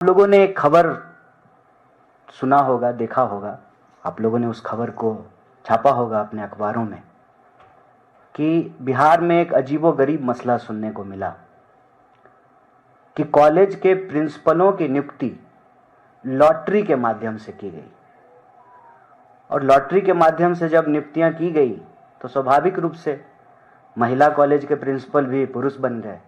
लोगों ने एक खबर सुना होगा, देखा होगा, आप लोगों ने उस खबर को छापा होगा अपने अखबारों में कि बिहार में एक अजीबोगरीब मसला सुनने को मिला कि कॉलेज के प्रिंसिपलों की नियुक्ति लॉटरी के माध्यम से की गई। और लॉटरी के माध्यम से जब नियुक्तियां की गई तो स्वाभाविक रूप से महिला कॉलेज के प्रिंसिपल भी पुरुष बन गए।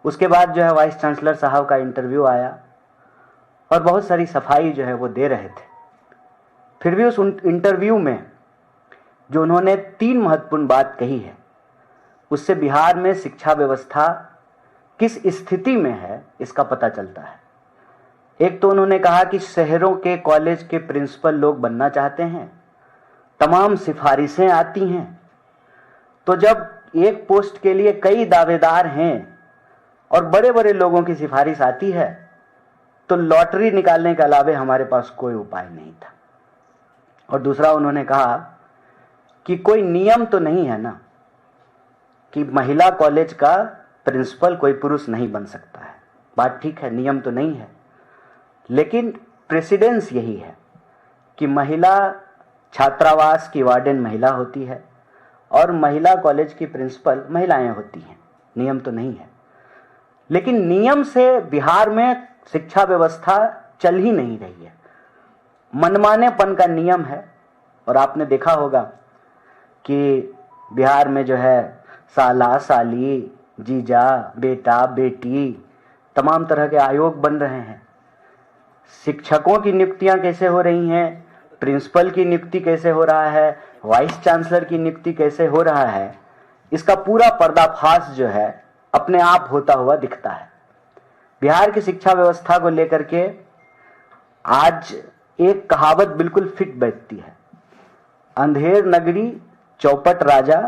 उसके बाद जो है वाइस चांसलर साहब का इंटरव्यू आया और बहुत सारी सफाई जो है वो दे रहे थे। फिर भी उस इंटरव्यू में जो उन्होंने 3 महत्वपूर्ण बात कही है, उससे बिहार में शिक्षा व्यवस्था किस स्थिति में है इसका पता चलता है। एक तो उन्होंने कहा कि शहरों के कॉलेज के प्रिंसिपल लोग बनना चाहते हैं, तमाम सिफारिशें आती हैं, तो जब एक पोस्ट के लिए कई दावेदार हैं और बड़े बड़े लोगों की सिफारिश आती है तो लॉटरी निकालने के अलावे हमारे पास कोई उपाय नहीं था। और दूसरा उन्होंने कहा कि कोई नियम तो नहीं है ना कि महिला कॉलेज का प्रिंसिपल कोई पुरुष नहीं बन सकता है। बात ठीक है, नियम तो नहीं है, लेकिन प्रेसिडेंस यही है कि महिला छात्रावास की वार्डन महिला होती है और महिला कॉलेज की प्रिंसिपल महिलाएं होती हैं। नियम तो नहीं है, लेकिन नियम से बिहार में शिक्षा व्यवस्था चल ही नहीं रही है। मनमानेपन का नियम है। और आपने देखा होगा कि बिहार में जो है साला, साली, जीजा, बेटा, बेटी, तमाम तरह के आयोग बन रहे हैं। शिक्षकों की नियुक्तियां कैसे हो रही हैं, प्रिंसिपल की नियुक्ति कैसे हो रहा है, वाइस चांसलर की नियुक्ति कैसे हो रहा है, इसका पूरा पर्दाफाश जो है अपने आप होता हुआ दिखता है। बिहार की शिक्षा व्यवस्था को लेकर के आज एक कहावत बिल्कुल फिट बैठती है, अंधेर नगरी चौपट राजा,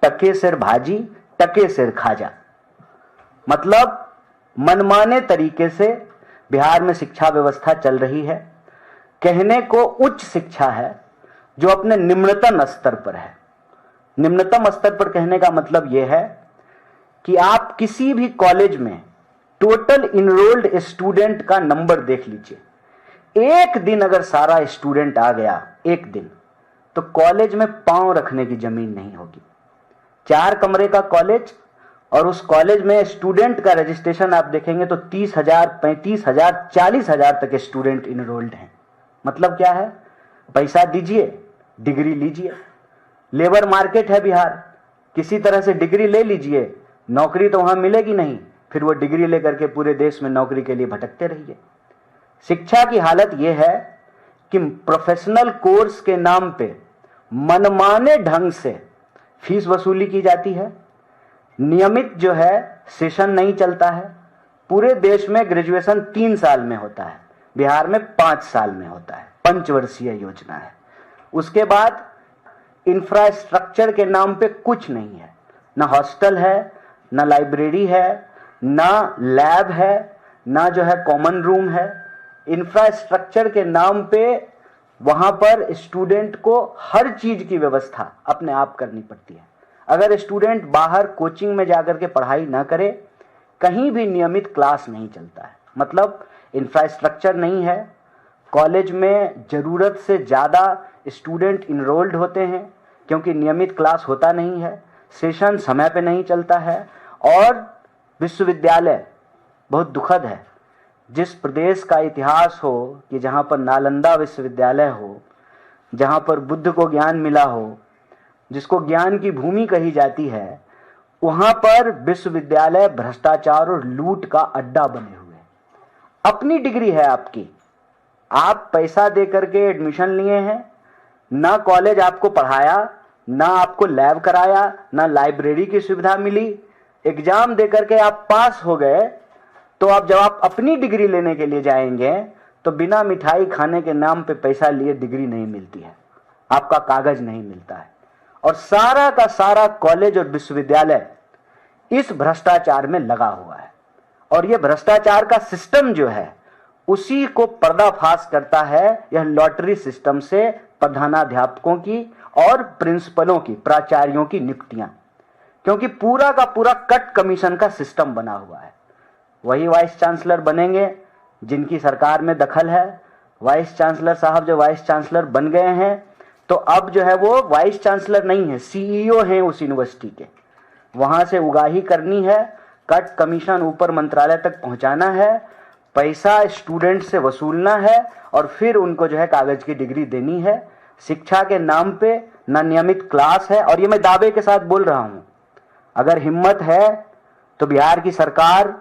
टके सिर भाजी, टके सिर खाजा। मतलब मनमाने तरीके से बिहार में शिक्षा व्यवस्था चल रही है। कहने को उच्च शिक्षा है जो अपने निम्नतम स्तर पर है। निम्नतम स्तर पर कहने का मतलब यह है कि आप किसी भी कॉलेज में टोटल इनरोल्ड स्टूडेंट का नंबर देख लीजिए। एक दिन अगर सारा स्टूडेंट आ गया एक दिन, तो कॉलेज में पांव रखने की जमीन नहीं होगी। 4 कमरे का कॉलेज और उस कॉलेज में स्टूडेंट का रजिस्ट्रेशन आप देखेंगे तो 30,000, 35,000, 40,000 तक स्टूडेंट इनरोल्ड हैं। मतलब क्या है, पैसा दीजिए, डिग्री लीजिए। लेबर मार्केट है बिहार, किसी तरह से डिग्री ले लीजिए, नौकरी तो वहां मिलेगी नहीं, फिर वो डिग्री लेकर के पूरे देश में नौकरी के लिए भटकते रहिए। शिक्षा की हालत यह है कि प्रोफेशनल कोर्स के नाम पे मनमाने ढंग से फीस वसूली की जाती है। नियमित जो है सेशन नहीं चलता है। पूरे देश में ग्रेजुएशन 3 साल में होता है, बिहार में 5 साल में होता है। पंचवर्षीय योजना है। उसके बाद इंफ्रास्ट्रक्चर के नाम पे कुछ नहीं है, ना हॉस्टल है, ना लाइब्रेरी है, ना लैब है, ना जो है कॉमन रूम है। इंफ्रास्ट्रक्चर के नाम पे वहां पर स्टूडेंट को हर चीज की व्यवस्था अपने आप करनी पड़ती है। अगर स्टूडेंट बाहर कोचिंग में जाकर के पढ़ाई ना करे, कहीं भी नियमित क्लास नहीं चलता है। मतलब इंफ्रास्ट्रक्चर नहीं है, कॉलेज में जरूरत से ज्यादा स्टूडेंट इनरोल्ड होते हैं क्योंकि नियमित क्लास होता नहीं है, सेशन समय पे नहीं चलता है। और विश्वविद्यालय बहुत दुखद है, जिस प्रदेश का इतिहास हो कि जहाँ पर नालंदा विश्वविद्यालय हो, जहाँ पर बुद्ध को ज्ञान मिला हो, जिसको ज्ञान की भूमि कही जाती है, वहाँ पर विश्वविद्यालय भ्रष्टाचार और लूट का अड्डा बने हुए। अपनी डिग्री है आपकी, आप पैसा दे करके एडमिशन लिए हैं, ना कॉलेज आपको पढ़ाया, ना आपको लैब कराया, ना लाइब्रेरी की सुविधा मिली। एग्जाम दे करके आप पास हो गए, तो अब जब आप अपनी डिग्री लेने के लिए जाएंगे तो बिना मिठाई खाने के नाम पे पैसा लिए डिग्री नहीं मिलती है, आपका कागज नहीं मिलता है। और सारा का सारा कॉलेज और विश्वविद्यालय इस भ्रष्टाचार में लगा हुआ है। और यह भ्रष्टाचार का सिस्टम जो है उसी को पर्दाफाश करता है यह लॉटरी सिस्टम से प्रधानाध्यापकों की और प्रिंसिपलों की, प्राचार्यों की नियुक्तियां। क्योंकि पूरा का पूरा कट कमीशन का सिस्टम बना हुआ है। वही वाइस चांसलर बनेंगे जिनकी सरकार में दखल है। वाइस चांसलर साहब जो वाइस चांसलर बन गए हैं तो अब जो है वो वाइस चांसलर नहीं है, सीईओ हैं उस यूनिवर्सिटी के। वहां से उगाही करनी है, कट कमीशन ऊपर मंत्रालय तक पहुंचाना है, पैसा स्टूडेंट से वसूलना है और फिर उनको जो है कागज की डिग्री देनी है। शिक्षा के नाम पे ना नियमित क्लास है। और ये मैं दावे के साथ बोल रहा हूं, अगर हिम्मत है तो बिहार की सरकार,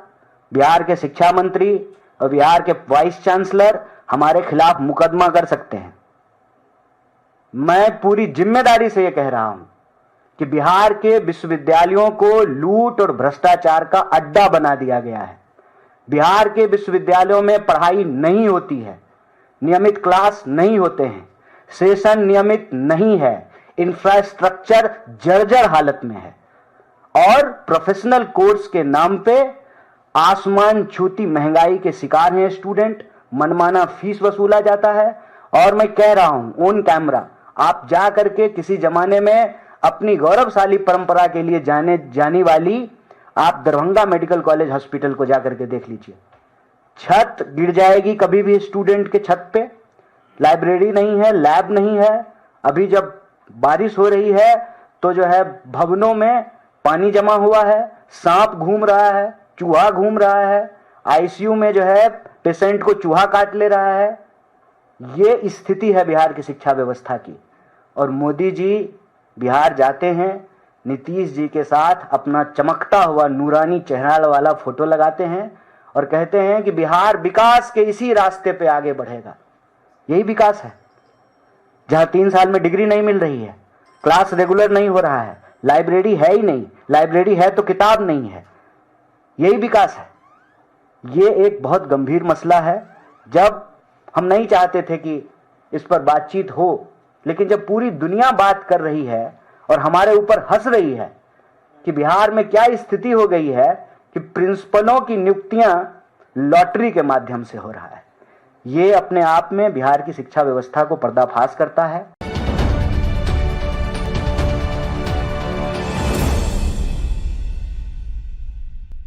बिहार के शिक्षा मंत्री और बिहार के वाइस चांसलर हमारे खिलाफ मुकदमा कर सकते हैं। मैं पूरी जिम्मेदारी से यह कह रहा हूं कि बिहार के विश्वविद्यालयों को लूट और भ्रष्टाचार का अड्डा बना दिया गया है। बिहार के विश्वविद्यालयों में पढ़ाई नहीं होती है, नियमित क्लास नहीं होते हैं, सेशन नियमित नहीं है, इंफ्रास्ट्रक्चर जर्जर हालत में है और प्रोफेशनल कोर्स के नाम पे आसमान छूती महंगाई के शिकार हैं स्टूडेंट। मनमाना फीस वसूला जाता है। और मैं कह रहा हूं ऑन कैमरा, आप जा करके किसी जमाने में अपनी गौरवशाली परंपरा के लिए जानी वाली आप दरभंगा मेडिकल कॉलेज हॉस्पिटल को जाकर के देख लीजिए। छत गिर जाएगी कभी भी स्टूडेंट के छत पे, लाइब्रेरी नहीं है, लैब नहीं है। अभी जब बारिश हो रही है तो जो है भवनों में पानी जमा हुआ है, सांप घूम रहा है, चूहा घूम रहा है, आईसीयू में जो है पेशेंट को चूहा काट ले रहा है। ये स्थिति है बिहार की शिक्षा व्यवस्था की। और मोदी जी बिहार जाते हैं, नीतीश जी के साथ अपना चमकता हुआ नूरानी चेहरा वाला फोटो लगाते हैं और कहते हैं कि बिहार विकास के इसी रास्ते पे आगे बढ़ेगा। यही विकास है जहां 3 साल में डिग्री नहीं मिल रही है, क्लास रेगुलर नहीं हो रहा है, लाइब्रेरी है ही नहीं, लाइब्रेरी है तो किताब नहीं है। यही विकास है। ये एक बहुत गंभीर मसला है। जब हम नहीं चाहते थे कि इस पर बातचीत हो, लेकिन जब पूरी दुनिया बात कर रही है और हमारे ऊपर हंस रही है कि बिहार में क्या स्थिति हो गई है कि प्रिंसिपलों की नियुक्तियां लॉटरी के माध्यम से हो रहा है, ये अपने आप में बिहार की शिक्षा व्यवस्था को पर्दाफाश करता है।